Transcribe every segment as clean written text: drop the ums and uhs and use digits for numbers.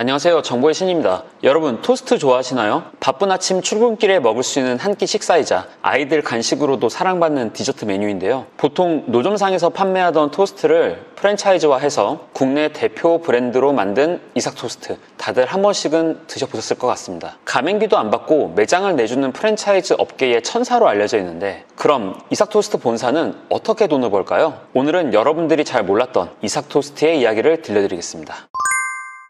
안녕하세요. 정보의 신입니다. 여러분, 토스트 좋아하시나요? 바쁜 아침 출근길에 먹을 수 있는 한 끼 식사이자 아이들 간식으로도 사랑받는 디저트 메뉴인데요. 보통 노점상에서 판매하던 토스트를 프랜차이즈화해서 국내 대표 브랜드로 만든 이삭토스트, 다들 한 번씩은 드셔보셨을 것 같습니다. 가맹비도 안 받고 매장을 내주는 프랜차이즈 업계의 천사로 알려져 있는데, 그럼 이삭토스트 본사는 어떻게 돈을 벌까요? 오늘은 여러분들이 잘 몰랐던 이삭토스트의 이야기를 들려드리겠습니다.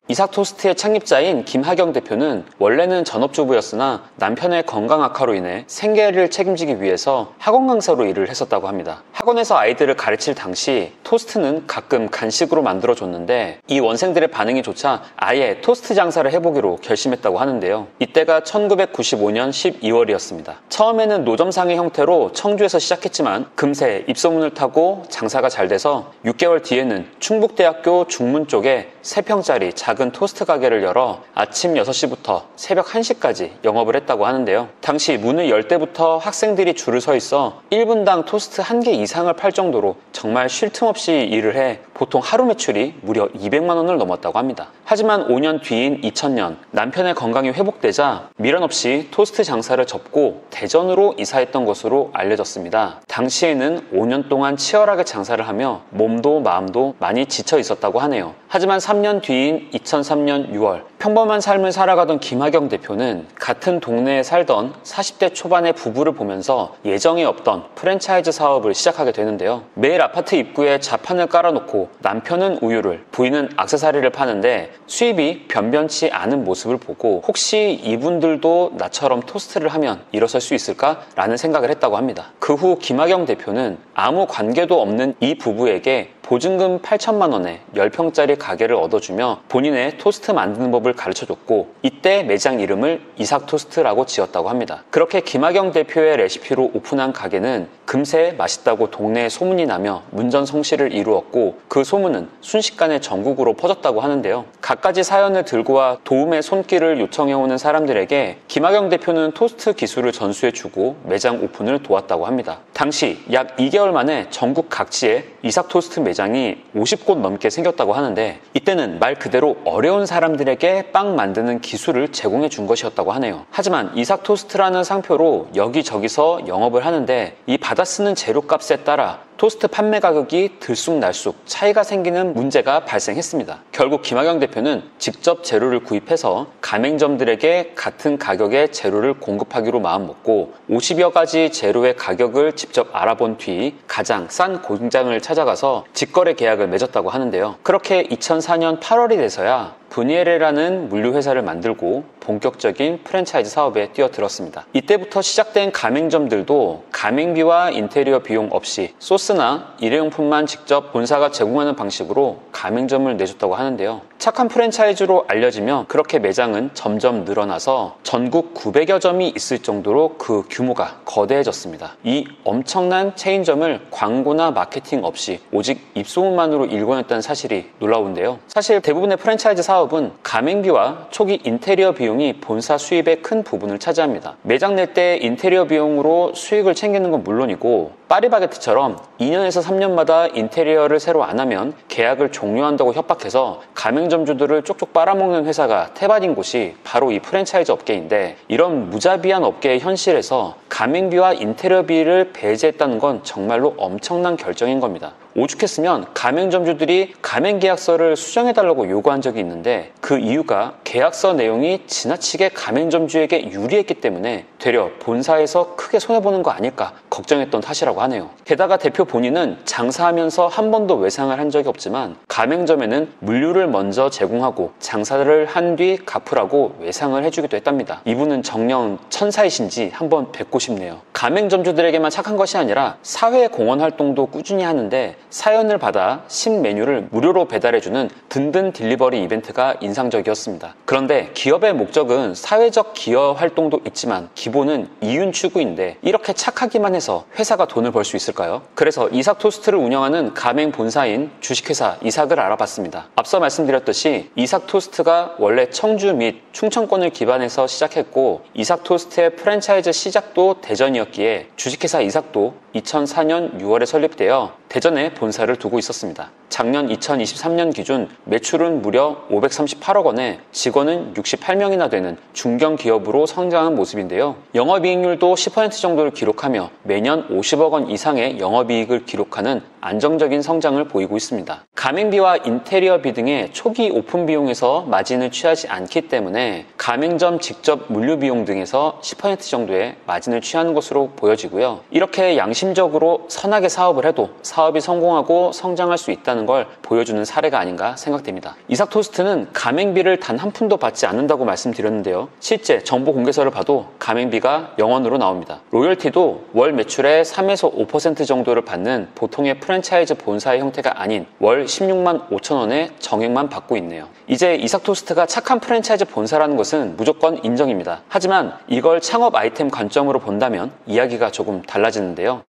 이삭토스트의 창립자인 김하경 대표는 원래는 전업주부였으나 남편의 건강 악화로 인해 생계를 책임지기 위해서 학원 강사로 일을 했었다고 합니다. 학원에서 아이들을 가르칠 당시 토스트는 가끔 간식으로 만들어줬는데 이 원생들의 반응이 좋자 아예 토스트 장사를 해보기로 결심했다고 하는데요. 이때가 1995년 12월이었습니다. 처음에는 노점상의 형태로 청주에서 시작했지만 금세 입소문을 타고 장사가 잘 돼서 6개월 뒤에는 충북대학교 중문 쪽에 3평짜리 작은 토스트 가게를 열어 아침 6시부터 새벽 1시까지 영업을 했다고 하는데요. 당시 문을 열 때부터 학생들이 줄을 서 있어 1분당 토스트 1개 이상을 팔 정도로 정말 쉴 틈 없이 일을 해 보통 하루 매출이 무려 200만 원을 넘었다고 합니다. 하지만 5년 뒤인 2000년 남편의 건강이 회복되자 미련 없이 토스트 장사를 접고 대전으로 이사했던 것으로 알려졌습니다. 당시에는 5년 동안 치열하게 장사를 하며 몸도 마음도 많이 지쳐 있었다고 하네요. 하지만 3년 뒤인 2003년 6월 평범한 삶을 살아가던 김하경 대표는 같은 동네에 살던 40대 초반의 부부를 보면서 예정에 없던 프랜차이즈 사업을 시작하게 되는데요. 매일 아파트 입구에 자판을 깔아놓고 남편은 우유를, 부인은 액세서리를 파는데 수입이 변변치 않은 모습을 보고 혹시 이분들도 나처럼 토스트를 하면 일어설 수 있을까? 라는 생각을 했다고 합니다. 그 후 김하경 대표는 아무 관계도 없는 이 부부에게 보증금 8천만 원에 10평짜리 가게를 얻어주며 본인의 토스트 만드는 법을 가르쳐줬고 이때 매장 이름을 이삭토스트라고 지었다고 합니다. 그렇게 김하경 대표의 레시피로 오픈한 가게는 금세 맛있다고 동네에 소문이 나며 문전성시를 이루었고 그 소문은 순식간에 전국으로 퍼졌다고 하는데요. 갖가지 사연을 들고 와 도움의 손길을 요청해오는 사람들에게 김하경 대표는 토스트 기술을 전수해주고 매장 오픈을 도왔다고 합니다. 당시 약 2개월 만에 전국 각지에 이삭토스트 매장이 50곳 넘게 생겼다고 하는데 이때는 말 그대로 어려운 사람들에게 빵 만드는 기술을 제공해 준 것이었다고 하네요. 하지만 이삭토스트라는 상표로 여기저기서 영업을 하는데 이 받아 쓰는 재료값에 따라 토스트 판매 가격이 들쑥날쑥 차이가 생기는 문제가 발생했습니다. 결국 김하경 대표는 직접 재료를 구입해서 가맹점들에게 같은 가격의 재료를 공급하기로 마음먹고 50여 가지 재료의 가격을 직접 알아본 뒤 가장 싼 공장을 찾아가서 직거래 계약을 맺었다고 하는데요. 그렇게 2004년 8월이 돼서야 브니에레라는 물류회사를 만들고 본격적인 프랜차이즈 사업에 뛰어들었습니다. 이때부터 시작된 가맹점들도 가맹비와 인테리어 비용 없이 소스나 일회용품만 직접 본사가 제공하는 방식으로 가맹점을 내줬다고 하는데요. 착한 프랜차이즈로 알려지며 그렇게 매장은 점점 늘어나서 전국 900여 점이 있을 정도로 그 규모가 거대해졌습니다. 이 엄청난 체인점을 광고나 마케팅 없이 오직 입소문만으로 일궈냈다는 사실이 놀라운데요. 사실 대부분의 프랜차이즈 사업은 가맹비와 초기 인테리어 비용이 본사 수입의 큰 부분을 차지합니다. 매장 낼 때 인테리어 비용으로 수익을 챙기는 건 물론이고 파리바게트처럼 2년에서 3년마다 인테리어를 새로 안 하면 계약을 종료한다고 협박해서 가맹점주들을 쪽쪽 빨아먹는 회사가 태반인 곳이 바로 이 프랜차이즈 업계인데 이런 무자비한 업계의 현실에서 가맹비와 인테리어비를 배제했다는 건 정말로 엄청난 결정인 겁니다. 오죽했으면 가맹점주들이 가맹계약서를 수정해달라고 요구한 적이 있는데 그 이유가 계약서 내용이 지나치게 가맹점주에게 유리했기 때문에 되려 본사에서 크게 손해보는 거 아닐까 걱정했던 탓이라고 하네요. 게다가 대표 본인은 장사하면서 한 번도 외상을 한 적이 없지만 가맹점에는 물류를 먼저 제공하고 장사를 한 뒤 갚으라고 외상을 해주기도 했답니다. 이분은 정녕 천사이신지 한번 뵙고 싶네요. 가맹점주들에게만 착한 것이 아니라 사회 공헌 활동도 꾸준히 하는데 사연을 받아 신메뉴를 무료로 배달해주는 든든 딜리버리 이벤트가 인상적이었습니다. 그런데 기업의 목적은 사회적 기여 활동도 있지만 기본은 이윤 추구인데 이렇게 착하기만 해서 회사가 돈을 벌 수 있을까요? 그래서 이삭토스트를 운영하는 가맹 본사인 주식회사 이삭을 알아봤습니다. 앞서 말씀드렸듯이 이삭토스트가 원래 청주 및 충청권을 기반해서 시작했고 이삭토스트의 프랜차이즈 시작도 대전이었기에 주식회사 이삭도 2004년 6월에 설립되어 대전에 본사를 두고 있었습니다. 작년 2023년 기준 매출은 무려 538억 원에 직원은 68명이나 되는 중견기업으로 성장한 모습인데요. 영업이익률도 10% 정도를 기록하며 매년 50억 원 이상의 영업이익을 기록하는 안정적인 성장을 보이고 있습니다. 가맹비와 인테리어비 등의 초기 오픈 비용에서 마진을 취하지 않기 때문에 가맹점 직접 물류비용 등에서 10% 정도의 마진을 취하는 것으로 보여지고요. 이렇게 양심적으로 선하게 사업을 해도 사업이 성공하고 성장할 수 있다는 걸 보여주는 사례가 아닌가 생각됩니다. 이삭토스트는 가맹비를 단 한 푼도 받지 않는다고 말씀드렸는데요. 실제 정보 공개서를 봐도 가맹비가 0원으로 나옵니다. 로열티도 월 매출의 3에서 5% 정도를 받는 보통의 프랜차이즈 본사의 형태가 아닌 월 16만 5천 원의 정액만 받고 있네요. 이제 이삭토스트가 착한 프랜차이즈 본사라는 것은 무조건 인정입니다. 하지만 이걸 창업 아이템 관점으로 본다면 이야기가 조금 달라지는데요.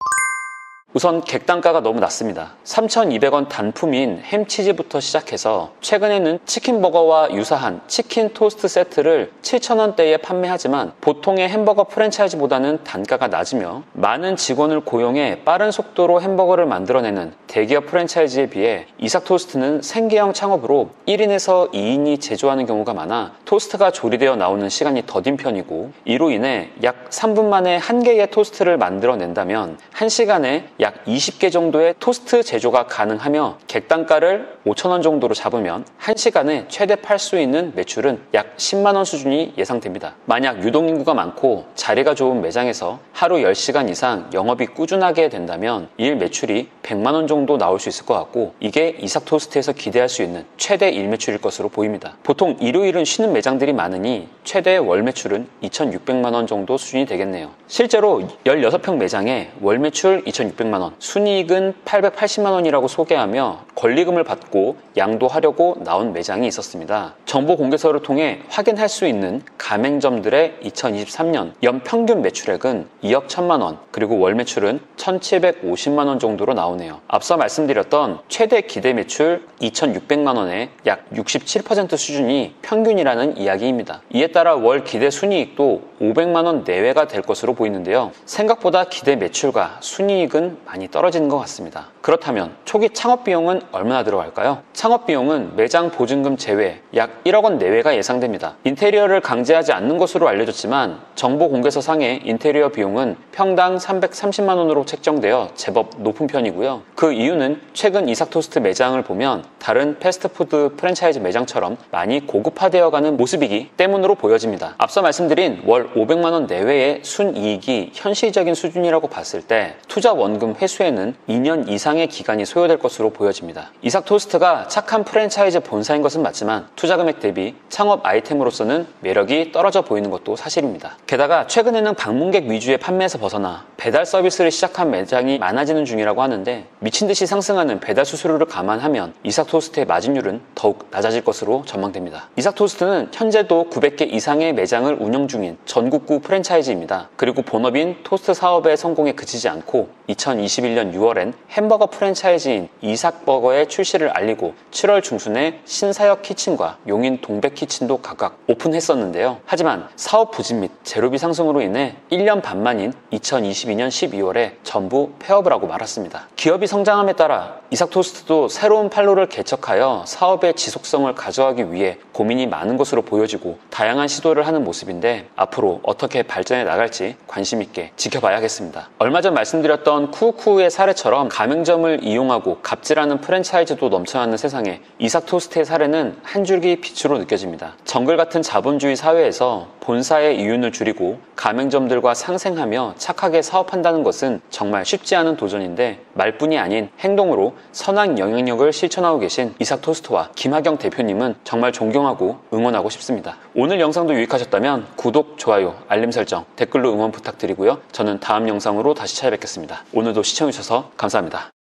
우선 객단가가 너무 낮습니다. 3,200원 단품인 햄치즈부터 시작해서 최근에는 치킨버거와 유사한 치킨 토스트 세트를 7,000원대에 판매하지만 보통의 햄버거 프랜차이즈보다는 단가가 낮으며 많은 직원을 고용해 빠른 속도로 햄버거를 만들어내는 대기업 프랜차이즈에 비해 이삭토스트는 생계형 창업으로 1인에서 2인이 제조하는 경우가 많아 토스트가 조리되어 나오는 시간이 더딘 편이고 이로 인해 약 3분 만에 한 개의 토스트를 만들어낸다면 1시간에 약 20개 정도의 토스트 제조가 가능하며 객단가를 5,000원 정도로 잡으면 1시간에 최대 팔 수 있는 매출은 약 10만 원 수준이 예상됩니다. 만약 유동인구가 많고 자리가 좋은 매장에서 하루 10시간 이상 영업이 꾸준하게 된다면 일 매출이 100만 원 정도 나올 수 있을 것 같고 이게 이삭토스트에서 기대할 수 있는 최대 일 매출일 것으로 보입니다. 보통 일요일은 쉬는 매장들이 많으니 최대 월 매출은 2,600만 원 정도 수준이 되겠네요. 실제로 16평 매장에 월 매출 2,600만 원, 순이익은 880만 원이라고 소개하며 권리금을 받고 양도하려고 나온 매장이 있었습니다. 정보 공개서를 통해 확인할 수 있는 가맹점들의 2023년 연평균 매출액은 2억 1천만 원, 그리고 월 매출은 1,750만 원 정도로 나오네요. 앞서 말씀드렸던 최대 기대 매출 2,600만 원의 약 67% 수준이 평균이라는 이야기입니다. 이에 따라 월 기대 순이익도 500만 원 내외가 될 것으로 보이는데요. 생각보다 기대 매출과 순이익은 많이 떨어지는 것 같습니다. 그렇다면 초기 창업 비용은 얼마나 들어갈까요? 창업 비용은 매장 보증금 제외 약 1억 원 내외가 예상됩니다. 인테리어를 강제하지 않는 것으로 알려졌지만 정보 공개서 상의 인테리어 비용은 평당 330만 원으로 책정되어 제법 높은 편이고요. 그 이유는 최근 이삭토스트 매장을 보면 다른 패스트푸드 프랜차이즈 매장처럼 많이 고급화되어가는 모습이기 때문으로 보여집니다. 앞서 말씀드린 월 500만 원 내외의 순이익이 현실적인 수준이라고 봤을 때 투자 원금 회수에는 2년 이상의 기간이 소요될 것으로 보여집니다. 이삭토스트가 착한 프랜차이즈 본사인 것은 맞지만 투자 금액 대비 창업 아이템으로서는 매력이 떨어져 보이는 것도 사실입니다. 게다가 최근에는 방문객 위주의 판매에서 벗어나 배달 서비스를 시작한 매장이 많아지는 중이라고 하는데 미친 듯이 상승하는 배달 수수료를 감안하면 이삭토스트의 마진율은 더욱 낮아질 것으로 전망됩니다. 이삭토스트는 현재도 900개 이상의 매장을 운영 중인 전국구 프랜차이즈입니다. 그리고 본업인 토스트 사업의 성공에 그치지 않고 2021년 6월엔 햄버거 프랜차이즈인 이삭버거의 출시를 알리고 7월 중순에 신사역 키친과 용인 동백 키친도 각각 오픈했었는데요. 하지만 사업 부진 및 재료비 상승으로 인해 1년 반 만인 2022년 12월에 전부 폐업을 하고 말았습니다. 기업이 성장함에 따라 이삭토스트도 새로운 판로를 개척하여 사업의 지속성을 가져가기 위해 고민이 많은 것으로 보여지고 다양한 시도를 하는 모습인데 앞으로 어떻게 발전해 나갈지 관심 있게 지켜봐야겠습니다. 얼마 전 말씀드렸던 쿠우쿠우의 사례처럼 가맹점을 이용하고 갑질하는 프랜차이즈도 넘쳐나는 세상에 이삭토스트의 사례는 한 줄기 빛으로 느껴집니다. 정글 같은 자본주의 사회에서 본사의 이윤을 줄이고 가맹점들과 상생하며 착하게 사업한다는 것은 정말 쉽지 않은 도전인데 말뿐이 아닌 행동으로 선한 영향력을 실천하고 계신 이삭토스트와 김하경 대표님은 정말 존경하고 응원하고 싶습니다. 오늘 영상도 유익하셨다면 구독, 좋아요, 알림 설정, 댓글로 응원 부탁드리고요. 저는 다음 영상으로 다시 찾아뵙겠습니다. 오늘도 시청해주셔서 감사합니다.